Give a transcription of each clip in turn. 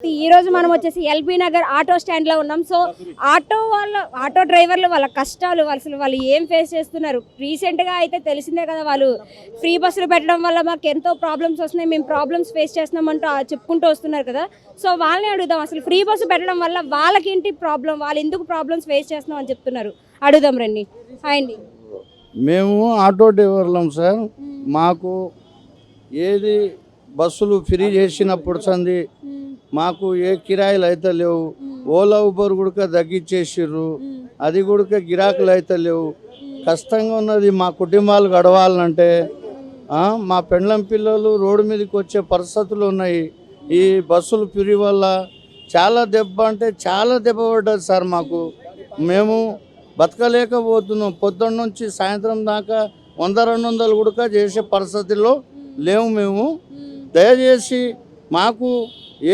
ఈ రోజు మనం వచ్చేసి ఎల్బీ నగర్ ఆటో స్టాండ్ లో ఉన్నాం. సో ఆటో డ్రైవర్లు వాళ్ళ కష్టాలు వాళ్ళు ఏం ఫేస్ చేస్తున్నారు. రీసెంట్ గా అయితే తెలిసిందే కదా, వాళ్ళు ఫ్రీ బస్సులు పెట్టడం వల్ల మాకు ఎంతో ప్రాబ్లమ్స్ వస్తున్నాయి, మేము ప్రాబ్లమ్స్ ఫేస్ చేస్తున్నామంటూ చెప్పుకుంటూ వస్తున్నారు కదా. సో వాళ్ళని అడుగుదాం, అసలు ఫ్రీ బస్సు పెట్టడం వల్ల వాళ్ళకేంటి ప్రాబ్లం, వాళ్ళు ఎందుకు ప్రాబ్లమ్స్ ఫేస్ చేస్తున్నాం అని చెప్తున్నారు. అడుగుదాం రండి. హాయ్ అండి. మేము ఆటో డ్రైవర్లం సార్. మాకు ఏది బస్సులు ఫ్రీ చేసినప్పుడు సంది మాకు ఏ కిరాయిలు అయితే లేవు. ఓలా ఊబర్ కూడా తగ్గించేసిర్రు, అది కూడా గిరాకులు అయితే లేవు. కష్టంగా ఉన్నది మా కుటుంబాలు గడవాలంటే. మా పెండ్లం పిల్లలు రోడ్డు మీదకి వచ్చే పరిస్థితులు ఉన్నాయి. ఈ బస్సులు ఫ్రీ వల్ల చాలా దెబ్బ అంటే చాలా దెబ్బ పడ్డది సార్ మాకు. మేము బతకలేకపోతున్నాం. పొద్దున్న నుంచి సాయంత్రం దాకా 100-200 కూడా చేసే పరిస్థితుల్లో లేవు మేము. దయచేసి మాకు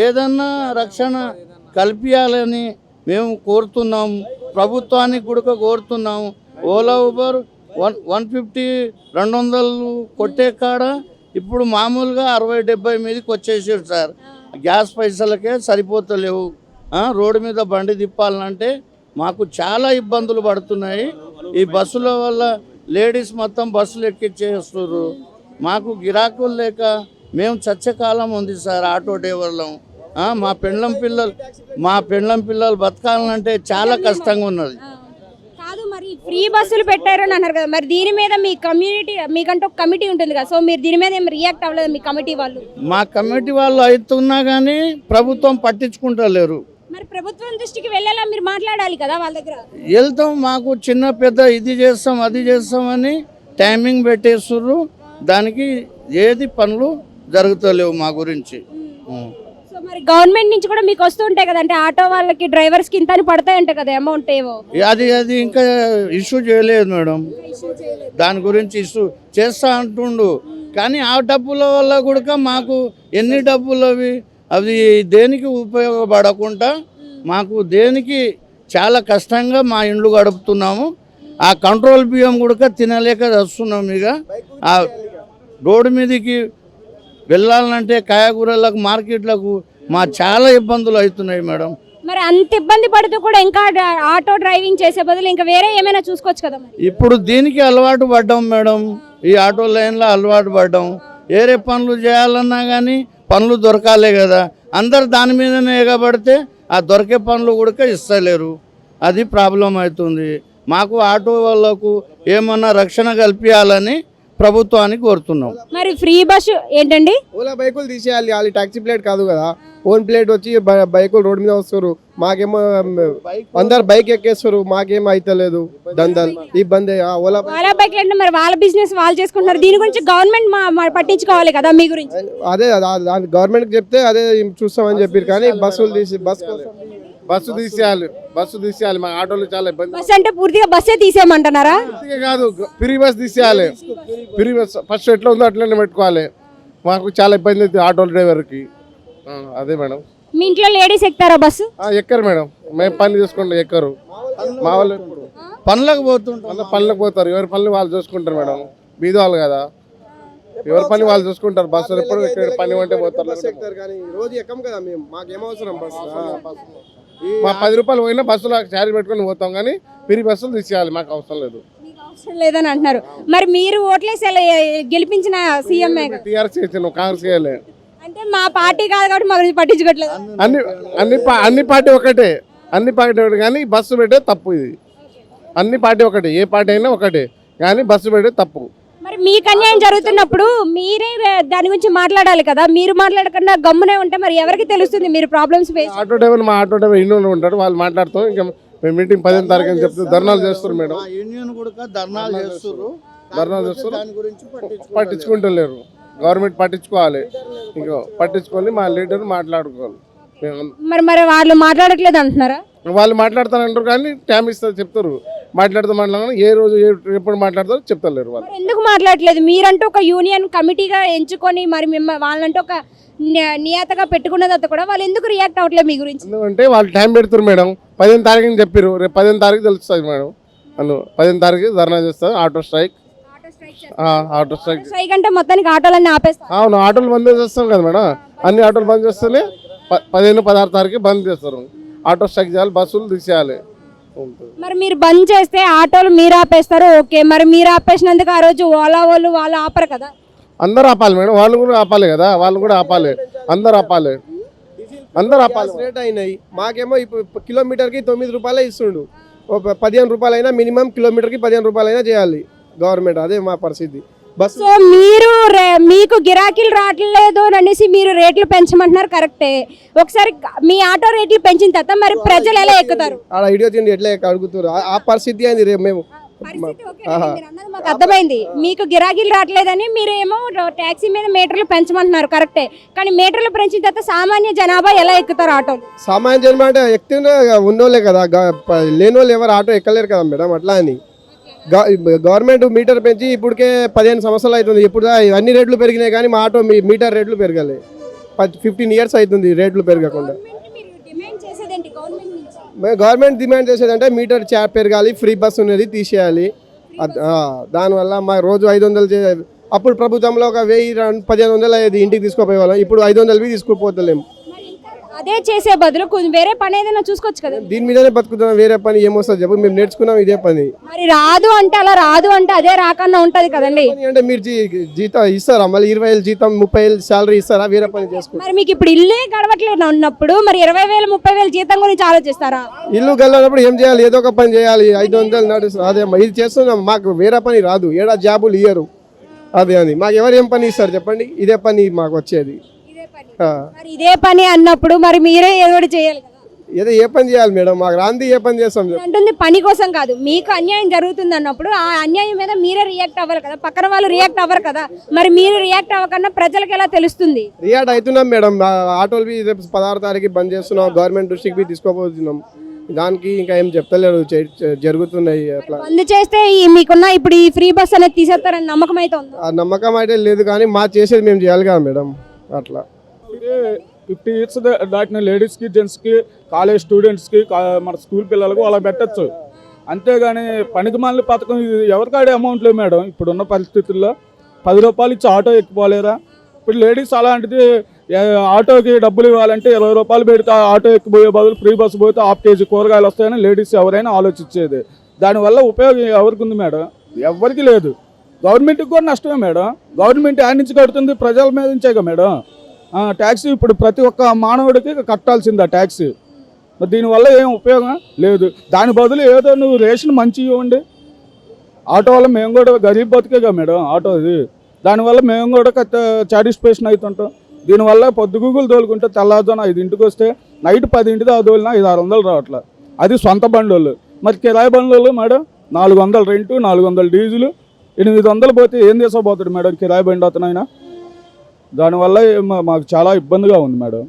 ఏదన్నా రక్షణ కల్పించాలని మేము కోరుతున్నాము. ప్రభుత్వానికి కూడా కోరుతున్నాము. ఓలా ఊబర్ 150-200 కొట్టే కాడ ఇప్పుడు మామూలుగా 60-70 మీదకి వచ్చేసారు సార్. గ్యాస్ పైసలకే సరిపోతలేవు. రోడ్డు మీద బండి తిప్పాలంటే మాకు చాలా ఇబ్బందులు పడుతున్నాయి. ఈ బస్సుల వల్ల లేడీస్ మొత్తం బస్సులు ఎక్కిచ్చేస్తున్నారు. మాకు గిరాకులు లేక మేము చచ్చే కాలం ఉంది సార్ ఆటో డ్రైవర్లం. మా పెండ్లం పిల్లలు బతకాలంటే చాలా కష్టంగా ఉన్నది. కాదు, మరి ఫ్రీ బస్సులు పెట్టారని అన్నారు కదా, మరి దీని మీద మీ కమ్యూనిటీ, మీకంటే ఒక కమిటీ ఉంటుంది కదా, సో మీరు దీని మీద ఏం రియాక్ట్ అవ్వలేదు మీ కమిటీ వాళ్ళు? మా కమిటీ వాళ్ళు అవుతున్నా కానీ ప్రభుత్వం పట్టించుకుంటలేరు. మరి ప్రభుత్వం దృష్టికి వెళ్ళేలా మీరు మాట్లాడాలి కదా వాళ్ళ దగ్గర. వెళ్తాం, మాకు చిన్న పెద్ద ఇది చేస్తాం అది చేస్తామని టైమింగ్ పెట్టేస్తుర్రు. దానికి ఏది పనులు జరుగుతలేవు మా గురించి. సో మరి గవర్నమెంట్ నుంచి కూడా మీకు వస్తూ ఉంటాయి కదా, అంటే ఆటో వాళ్ళకి డ్రైవర్స్కి ఇంత అని పడతాయంటాయి కదా అమౌంట్ ఏవో. అది ఇంకా ఇష్యూ చేయలేదు మేడం. దాని గురించి ఇష్యూ చేస్తా అంటుండు. కానీ ఆ డబ్బుల వల్ల కూడా మాకు ఎన్ని డబ్బులు అవి దేనికి ఉపయోగపడకుండా మాకు దేనికి చాలా కష్టంగా మా ఇండ్లు గడుపుతున్నాము. ఆ కంట్రోల్ బియ్యం కూడా తినలేక వస్తున్నాం. ఇక ఆ రోడ్డు మీదకి వెళ్ళాలంటే కాయగూరలకు మార్కెట్లకు మా చాలా ఇబ్బందులు అవుతున్నాయి మేడం. మరి అంత ఇబ్బంది పడుతూ కూడా ఇంకా ఆటో డ్రైవింగ్ చేసే బదులు ఇంకా వేరే ఏమైనా చూసుకోవచ్చు కదా. ఇప్పుడు దీనికి అలవాటు పడ్డాం మేడం. ఈ ఆటో లైన్లో అలవాటు పడ్డాం. వేరే పనులు చేయాలన్నా కానీ పనులు దొరకాలే కదా. అందరు దాని మీదనే ఎగబడితే ఆ దొరికే పనులు కూడా ఇస్తలేరు. అది ప్రాబ్లం అవుతుంది. మాకు ఆటో వాళ్ళకు ఏమన్నా రక్షణ కల్పించాలని ప్రభుత్వానికి కోరుతున్నాం. మరి ఫ్రీ బస్సు ఏంటండి? ఓలా బైకులు తీసేయాలి. వాళ్ళు టాక్సీ ప్లేట్ కాదు కదా, ఓన్ ప్లేట్ వచ్చి బైకులు రోడ్ మీద వస్తారు. మాకేమో అందరు బైక్ ఎక్కేస్తారు, మాకేమో అయితలేదు. దందలు ఇబ్బంది. ఓలా బైక్ అంటే మరి వాళ్ళ బిజినెస్ వాళ్ళు చేసుకుంటారు. దీని గురించి గవర్నమెంట్ పట్టించుకోవాలి కదా మీ గురించి. అదే గవర్నమెంట్ చెప్తే అదే చూస్తామని చెప్పారు. కానీ బస్సు తీసేయాలి. మా ఆటోలు చాలా ఇబ్బంది. బస్ అంటే పూర్తిగా బస్సే తీసేయమంటున్నారా? కాదు, ఫ్రీ బస్ తీసేయాలి. ఫ్రీ బస్ ఫస్ట్ ఎట్లా ఉందో అట్లనే పెట్టుకోవాలి. మాకు చాలా ఇబ్బంది అవుతుంది ఆటో డ్రైవర్కి. అదే మేడం. మీ ఇంట్లో లేడీస్ ఎక్కుతారా బస్సు? ఎక్కరు మేడం. మేము పని చేసుకుంటాం, ఎక్కరు. మా వాళ్ళు పనులకు పోతారు. ఎవరి పనులు వాళ్ళు చూసుకుంటారు మేడం. బీద వాళ్ళు కదా, ఎవరి పని వాళ్ళు చూసుకుంటారు. బస్సు ఎప్పుడు పని అంటే పోతారు. రోజు ఎక్కం కదా మేము, మాకేమవసరం బస్సు. మా 10 రూపాయలు పోయినా బస్సులో చార్జ్ పెట్టుకుని పోతాం. కానీ ఫ్రీ బస్సులు తీసేయాలి, మాకు అవసరం లేదు. లేదని అంటున్నారు. మరి మీరు ఓట్లేసి గెలిపించిన సీఎం టీఆర్ఎస్ చేసాను, కాంగ్రెస్ చేయలే. అంటే మా పార్టీ కాదు కాబట్టి మా గురించి పట్టించుకోవట్లేదు. అన్ని పార్టీ ఒకటే కానీ బస్సు పెట్టే తప్పు. ఇది అన్ని పార్టీ ఒకటే, ఏ పార్టీ అయినా ఒకటే కానీ బస్సు పెట్టే తప్పు. మరి మీకు అన్యాయం జరుగుతున్నప్పుడు మీరే దాని గురించి మాట్లాడాలి కదా. మీరు మాట్లాడకుండా గమ్మునే ఉంటే మరి ఎవరికి తెలుస్తుంది మీరు ప్రాబ్లమ్స్ ఫేస్? మా ఆటో డ్రైవర్ ఇంట్లో ఉంటాడు, వాళ్ళు మాట్లాడుతాం. ఇంకా మేము మీటింగ్ 10వ తారీఖు అని చెప్తే ధర్నాలు చేస్తారు మేడం. యూనియన్ కూడా ధర్నాలు చేస్తారు. దాని గురించి పట్టించుకుంటలేరు. గవర్నమెంట్ పట్టించుకోవాలి. ఇంకా పట్టించుకొని మా లీడర్ మాట్లాడుకోవాలి. మరి వాళ్ళు మాట్లాడట్లేదు అంటున్నారా? వాళ్ళు మాట్లాడతారంటారు కానీ టైం ఇస్తారు, చెప్తారు. మాట్లాడతాం ఏ రోజు ఎప్పుడు మాట్లాడతారో చెప్తలేరు. వాళ్ళు ఎందుకు మాట్లాడలేదు? మీరంటూ ఒక యూనియన్ కమిటీగా ఎంచుకొని మరి వాళ్ళంటూ ఒక నియతగా పెట్టుకున్నదంతా కూడా వాళ్ళు ఎందుకు రియాక్ట్ అవ్వట్లేదు మీ గురించి? ఎందుకంటే వాళ్ళు టైం పెడతారు మేడం. 10వ తారీఖు అని చెప్పారు. రేపు 10వ తారీఖు తెలుస్తుంది మేడం. 10వ తారీఖు ధర్నా చేస్తారు. ఆటో స్ట్రైక్ ఆటో స్ట్రైక్ అంటే మొత్తానికి ఆటోలన్నీ ఆపేస్తారు. అవును, ఆటోలు బంద్ చేస్తాం కదా మేడం. అన్ని ఆటోలు బంద్ చేస్తేనే 15-16 తారీఖు బంద్ చేస్తారు. ఆటో స్ట్రైక్ చేయాలి, బస్సులు తీసేయాలి. మరి మీరు బంద్ చేస్తే ఆటోలు మీరు ఆపేస్తారు, ఓకే. మరి మీరు ఆపేసినందుకు ఆ రోజు ఓలా వాళ్ళు ఆపరు కదా? అందరూ ఆపాలి మేడం, వాళ్ళు కూడా ఆపాలి కదా, వాళ్ళు కూడా ఆపాలి, అందరు ఆపాలి, అందరు ఆపాలి. రేట్ అయినాయి. మాకేమో ఇప్పుడు కిలోమీటర్కి 9 రూపాయలే ఇస్తుండు. 15 రూపాయలు అయినా మినిమం కిలోమీటర్కి 15 రూపాయలు అయినా చేయాలి గవర్నమెంట్. అదే మా పరిస్థితి. బస్ సో మీరు మీకు గిరాకీలు రావట్లేదు అనేసి మీరు రేట్లు పెంచమంటున్నారు, కరెక్టే. ఒకసారి మీ ఆటో రేట్లు పెంచిన తర్వాత మరి ప్రజలు ఎలా ఎక్కుతారు? ఆడ ఐడియా తిండి ఎట్లా అడుగుతారు. ఆ పరిస్థితి అయింది రేపు మేము. మాకు అర్థమైంది, మీకు గిరాకీలు రావట్లేదని మీరేమో ట్యాక్సీ మీద మీటర్లు పెంచమంటున్నారు, కరెక్టే. కానీ మీటర్లు పెంచిన తర్వాత సామాన్య జనాభా ఎలా ఎక్కుతారు ఆటోలు? సామాన్య జన్మ అంటే ఎక్కితే ఉన్నోళ్ళే కదా, లేని వాళ్ళు ఎవరు ఆటో ఎక్కలేరు కదా మేడం. అట్లా అని గవర్నమెంట్ మీటర్ పెంచి ఇప్పటికే 15 సంవత్సరాలు అవుతుంది. ఇప్పుడు అన్ని రేట్లు పెరిగినాయి కానీ మా ఆటో మీటర్ రేట్లు పెరగాలి. 15 ఇయర్స్ అవుతుంది రేట్లు పెరగకుండా. గవర్నమెంట్ డిమాండ్ చేసేదంటే మీటర్ చార్జ్ పెరగాలి, ఫ్రీ బస్ ఉన్నది తీసేయాలి. దానివల్ల మా రోజు 500 అప్పుడు ప్రభుత్వంలో ఒక 1000-1500 అయ్యేది, ఇంటికి తీసుకుపోయే వాళ్ళం. ఇప్పుడు 500 తీసుకుపోతలేము. అదే చేసే బదులు కొంచెం వేరే పని ఏదైనా చూసుకోవచ్చు కదా. దీని మీదనే బతుకుతున్నాం, వేరే పని ఏమొస్తుంది చెప్పు. మేము నేర్చుకున్నాం ఇదే పని. మరి రాదు అంటే అలా రాదు అంటే అదే రాకన్నా ఉంటది కదండి. అంటే మీరు జీతం ఇస్తారా? మళ్ళీ 20,000 జీతం, 30,000 శాలరీ ఇస్తారా? వేరే పని చేసుకుంటారు. మరి మీకు ఇప్పుడు ఇల్లే గడవట్లేదు ఉన్నప్పుడు మరి 20,000 30,000 జీతం గురించి ఆలోచిస్తారా? ఇల్లు గెలినప్పుడు ఏం చేయాలి? ఏదో ఒక పని చేయాలి. 500 నడుస్తుంది. అదే ఇది చేస్తున్నాం, మాకు వేరే పని రాదు. ఏడా జాబులు ఇయ్యరు. అదే అని మాకు ఎవరు ఏం పని ఇస్తారు చెప్పండి? ఇదే పని మాకు వచ్చేది. మరి ఇదే పని అన్నప్పుడు మరి మీరే ఏదో చేయాలి కదా. ఏదో ఏ పని చేయాలి మేడం? మాకు రాంది ఏ పని చేస్తాం? అంటుంది పని కోసం కాదు, మీకు అన్యాయం జరుగుతుంది అన్నప్పుడు ఆ అన్యాయం మీద మీరే రియాక్ట్ అవ్వాలి కదా, పక్కన వాళ్ళు రియాక్ట్ అవ్వరు కదా. మరి మీరు రియాక్ట్ అవ్వకుండా ప్రజలకు ఎలా తెలుస్తుంది? రియాక్ట్ అవుతున్నాం మేడం. ఆటోలు రేపు 16 తారీఖు బంద్ చేస్తున్నాం, గవర్నమెంట్ దృష్టికి బి తీసుకోబోతున్నాం. దానికి ఇంకా ఏం చెప్తలేరు, జరుగుతున్నాయి అట్లా. బంద్ చేస్తే మీకున్న ఇప్పుడు ఈ ఫ్రీ బస్ అనేది తీసేస్తారని నమ్మకం అయితే ఉంది? ఆ నమ్మకం అయితే లేదు కానీ మా చేసేది మేము చేయాలి కదా మేడం. అట్లా 50 ఇయర్స్ దాటిన లేడీస్కి, జెంట్స్కి, కాలేజ్ స్టూడెంట్స్కి, మన స్కూల్ పిల్లలకు అలా పెట్టచ్చు. అంతేగాని పనికిమాలిన పథకం ఇది ఎవరికాడే అమౌంట్ లేదు మేడం. ఇప్పుడున్న పరిస్థితుల్లో 10 రూపాయలు ఇచ్చి ఆటో ఎక్కిపోలేరా? ఇప్పుడు లేడీస్ అలాంటిది ఆటోకి డబ్బులు ఇవ్వాలంటే 20 రూపాయలు పెడితే ఆటో ఎక్కిపోయే బదులు ఫ్రీ బస్సు పోతే ½ కేజీ కూరగాయలు వస్తాయని లేడీస్ ఎవరైనా ఆలోచించేది. దానివల్ల ఉపయోగం ఎవరికి ఉంది మేడం? ఎవరికి లేదు. గవర్నమెంట్కి కూడా నష్టమే మేడం. గవర్నమెంట్ యాడ్ నుంచి కడుతుంది, ప్రజల మీద నుంచేగా మేడం. ట్యాక్సీ ఇప్పుడు ప్రతి ఒక్క మానవుడికి కట్టాల్సింది ఆ ట్యాక్సీ. మరి దీనివల్ల ఏం ఉపయోగం లేదు. దాని బదులు ఏదో నువ్వు రేషన్ మంచి ఇవ్వండి. ఆటో వల్ల మేము కూడా గరీబ్ బతికేగా మేడం ఆటో ఇది. దానివల్ల మేము కూడా సాటిస్ఫాక్షన్ అవుతుంటాం. దీనివల్ల పొద్దుగూగులు తోలుకుంటే తెల్లారుజామున 5ంటికి వస్తే నైట్ 10ంటికి ఆ తోలినా 500-600 రావట్లే. అది సొంత బండ్లు. మరి కిరాయి బండ్లు మేడం 400 రెంటు, 400 డీజిల్, 800 పోతే ఏం చేసపోతాడు మేడం కిరాయి బండి అతనైనా? దానివల్ల మాకు చాలా ఇబ్బందిగా ఉంది మేడం.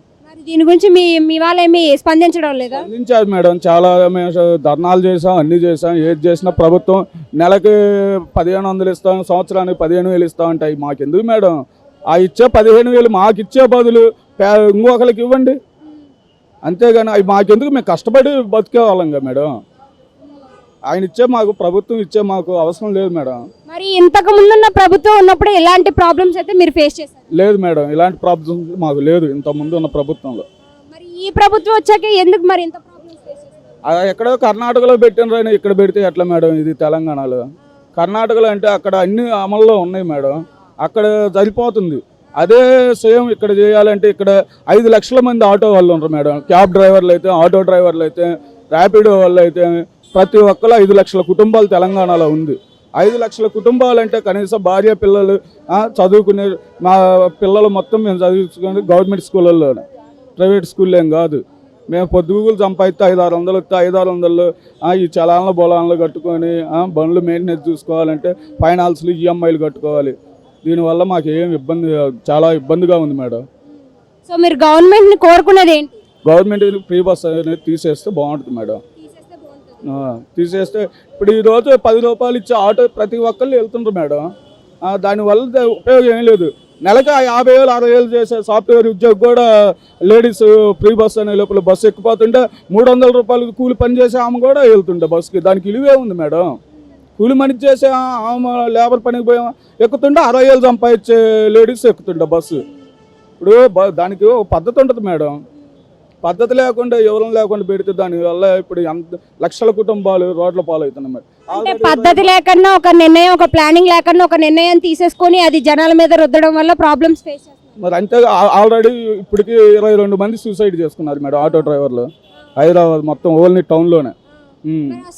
దీని గురించి మీ వాళ్ళు ఏమి స్పందించడం లేదా? స్పందించారు మేడం. చాలా మేము ధర్నాలు చేసాం, అన్నీ చేసాం. ఏది చేసినా ప్రభుత్వం నెలకి 1500 ఇస్తాం, సంవత్సరానికి 15,000 ఇస్తాం ఉంటాయి. మాకెందుకు మేడం? ఆ ఇచ్చే 15,000 మాకు ఇచ్చే బదులు ఇంకొకరికి ఇవ్వండి. అంతేగాని అవి మాకెందుకు? మేము కష్టపడి బతికే వాళ్ళంగా మేడం. ఆయన ఇచ్చే మాకు, ప్రభుత్వం ఇచ్చే మాకు అవసరం లేదు మేడం. మరి ఇంతకు ముందున్న ప్రభుత్వం ఉన్నప్పుడు ఎలాంటి ప్రాబ్లమ్స్ అయితే మీరు ఫేస్ చేశారు? లేదు మేడం, ఇలాంటి ప్రాబ్లమ్స్ మాకు లేదు ఇంత ముందు ఉన్న ప్రభుత్వంలో. మరి ఈ ప్రభుత్వం వచ్చాక ఎందుకు మరి ఇంత ప్రాబ్లమ్స్ ఫేస్ చేశారు? ఎక్కడో కర్ణాటకలో పెట్టిన ఇక్కడ పెడితే ఎట్లా మేడం? ఇది తెలంగాణలో. కర్ణాటకలో అంటే అక్కడ అన్ని అమల్లో ఉన్నాయి మేడం, అక్కడ సరిపోతుంది. అదే సేమ్ ఇక్కడ చేయాలంటే ఇక్కడ 5 లక్షల మంది ఆటో వాళ్ళు ఉంటారు మేడం. క్యాబ్ డ్రైవర్లు అయితే, ఆటో డ్రైవర్లు అయితే, ర్యాపిడో వాళ్ళు అయితే, ప్రతి ఒక్కరు 5 లక్షల కుటుంబాలు తెలంగాణలో ఉంది. 5 లక్షల కుటుంబాలు అంటే కనీసం భార్య పిల్లలు చదువుకునే మా పిల్లలు మొత్తం మేము చదువుకుని గవర్నమెంట్ స్కూళ్ళల్లోనే, ప్రైవేట్ స్కూల్లో ఏం కాదు. మేము పొద్దుగూగులు సంపాదిస్తే 500-600 వస్తే 500-600 ఈ చలాన్లు బొలాన్లు కట్టుకొని బండ్లు మెయింటెనెన్స్ చూసుకోవాలంటే ఫైనాన్స్లు, ఈఎంఐలు కట్టుకోవాలి. దీనివల్ల మాకు ఏం ఇబ్బంది, చాలా ఇబ్బందిగా ఉంది మేడం. సో మీరు గవర్నమెంట్ని కోరుకునేది ఏంటి? గవర్నమెంట్ ఫ్రీ బస్ అనేది తీసేస్తే బాగుంటుంది మేడం. తీసేస్తే ఇప్పుడు ఈరోజు 10 రూపాయలు ఇచ్చి ఆటో ప్రతి ఒక్కళ్ళు వెళ్తుండ్రు మేడం. దానివల్ల ఉపయోగం ఏం లేదు. నెలకి 50,000 60,000 చేసే సాఫ్ట్వేర్ ఉద్యోగి కూడా లేడీస్ ఫ్రీ బస్ అనే లోపల బస్సు ఎక్కిపోతుంటే 300 రూపాయలు కూలి పని చేసే ఆమె కూడా వెళ్తుండే బస్సుకి. దానికి విలువే ఉంది మేడం. కూలి మని చేసే ఆమె లేబర్ పనికి పోయా ఎక్కుతుంటే 60,000 సంపాదించే లేడీస్ ఎక్కుతుండే బస్సు. ఇప్పుడు దానికి ఒక పద్ధతి ఉంటుంది మేడం. పద్ధతి లేకుండా ఎవరం లేకుండా పెడితే దానివల్ల ఇప్పుడు ఎంత లక్షల కుటుంబాలు రోడ్ల పాలవుతున్నాయి మరి. అంటే పద్ధతి లేకుండా ఒక నిర్ణయం, ఒక ప్లానింగ్ లేకుండా ఒక నిర్ణయం తీసేసుకొని అది జనాల మీద రుద్దడం వల్ల ప్రాబ్లమ్స్ ఫేస్ చేస్తున్నారు. మరి అంతే ఆల్రెడీ ఇప్పటికి 22 మంది సూసైడ్ చేసుకున్నారు మేడం ఆటో డ్రైవర్లు హైదరాబాద్ మొత్తం ఓన్లీ టౌన్లోనే.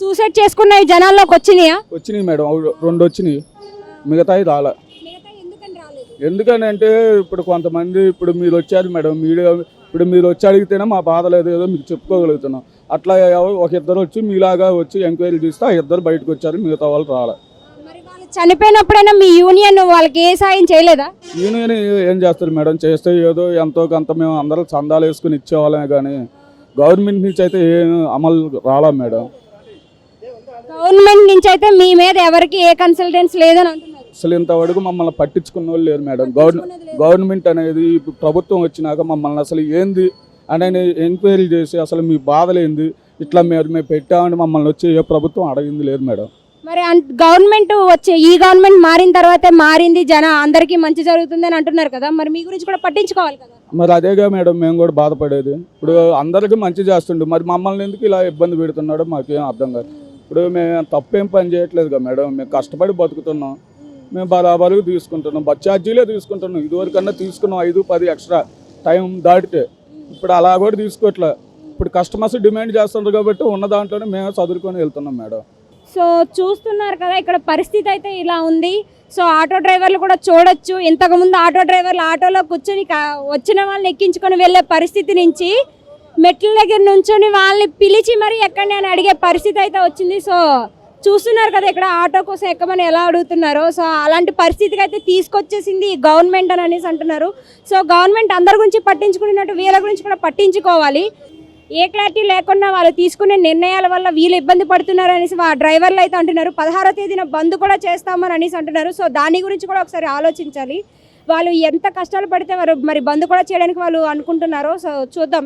సూసైడ్ చేసుకున్న జనాల్లోకి వచ్చినాయా? వచ్చినాయి మేడం, 2 వచ్చినాయి, మిగతాయి రాలే. ఎందుకని అంటే ఇప్పుడు కొంతమంది ఇప్పుడు మీరు వచ్చారు మేడం, మీడియా ఇప్పుడు మీరు వచ్చి అడిగితేనే మా బాధ లేదు ఏదో మీకు చెప్పుకోగలుగుతున్నాం. అట్లా ఒక ఇద్దరు వచ్చి మీలాగా వచ్చి ఎంక్వైరీ చేస్తే ఆ ఇద్దరు బయటకు వచ్చారు, మిగతా వాళ్ళు రాలే. చనిపోయినప్పుడైనా మీ యూనియన్ వాళ్ళకి ఏ సాయం చేయలేదా? యూనియన్ ఏం చేస్తారు మేడం, చేస్తే ఏదో ఎంతో కొంత మేము అందరం చందాలు వేసుకుని ఇచ్చేవాళ్ళమే కానీ గవర్నమెంట్ నుంచి అయితే ఏం అమలు రాలా మేడం. గవర్నమెంట్ నుంచి అయితే మీ మీద ఎవరికి ఏ కన్సల్టెన్స్ లేదని అంటున్నారు. అసలు ఇంతవరకు మమ్మల్ని పట్టించుకున్న వాళ్ళు లేరు మేడం. గవర్నమెంట్ అనేది ఇప్పుడు ప్రభుత్వం వచ్చినాక మమ్మల్ని అసలు ఏంది అని ఎంక్వైరీ చేసి అసలు మీ బాధలు ఏంది ఇట్లా మేము పెట్టామని మమ్మల్ని వచ్చి ఏ ప్రభుత్వం అడిగింది లేదు మేడం. మరి గవర్నమెంట్ వచ్చే ఈ గవర్నమెంట్ మారిన తర్వాతే మారింది, అందరికీ మంచి జరుగుతుంది అని అంటున్నారు కదా, మరి మీ గురించి కూడా పట్టించుకోవాలి కదా. మరి అదేగా మేడం మేము కూడా బాధపడేది. ఇప్పుడు అందరికీ మంచి చేస్తుండే మరి మమ్మల్ని ఎందుకు ఇలా ఇబ్బంది పెడుతున్నాడో మాకేం అర్థం కాదు. ఇప్పుడు మేము తప్పేం పని చేయట్లేదుగా మేడం, మేము కష్టపడి బతుకుతున్నాం, మేము బరాబరుగా తీసుకుంటున్నాం, బస్ ఛార్జీలే తీసుకుంటున్నాం. ఇదివరకన్నా తీసుకున్నాం 5-10 ఎక్స్ట్రా టైం దాటితే, ఇప్పుడు అలా కూడా తీసుకోవట్లే. ఇప్పుడు కస్టమర్స్ డిమాండ్ చేస్తున్నారు కాబట్టి ఉన్న దాంట్లోనే మేము చదువుకొని వెళ్తున్నాం మేడం. సో చూస్తున్నారు కదా ఇక్కడ పరిస్థితి అయితే ఇలా ఉంది. సో ఆటో డ్రైవర్లు కూడా చూడొచ్చు, ఇంతకుముందు ఆటో డ్రైవర్లు ఆటోలో కూర్చొని వచ్చిన వాళ్ళని ఎక్కించుకొని వెళ్ళే పరిస్థితి నుంచి మెట్ల దగ్గర నుంచొని వాళ్ళని పిలిచి మరి ఎక్కడనే అని అడిగే పరిస్థితి అయితే వచ్చింది. సో చూస్తున్నారు కదా ఇక్కడ ఆటో కోసం ఎక్కమని ఎలా అడుగుతున్నారో. సో అలాంటి పరిస్థితికి అయితే తీసుకొచ్చేసింది గవర్నమెంట్ అని అనేసి అంటున్నారు. సో గవర్నమెంట్ అందరి గురించి పట్టించుకున్నట్టు వీళ్ళ గురించి కూడా పట్టించుకోవాలి. ఏ క్లారిటీ లేకుండా వాళ్ళు తీసుకునే నిర్ణయాల వల్ల వీళ్ళు ఇబ్బంది పడుతున్నారు అనేసి డ్రైవర్లు అయితే అంటున్నారు. 16వ తేదీన బంద్ కూడా చేస్తామని అనేసి అంటున్నారు. సో దాని గురించి కూడా ఒకసారి ఆలోచించాలి. వాళ్ళు ఎంత కష్టాలు పడితే వారు మరి బంద్ కూడా చేయడానికి వాళ్ళు అనుకుంటున్నారో. సో చూద్దాం.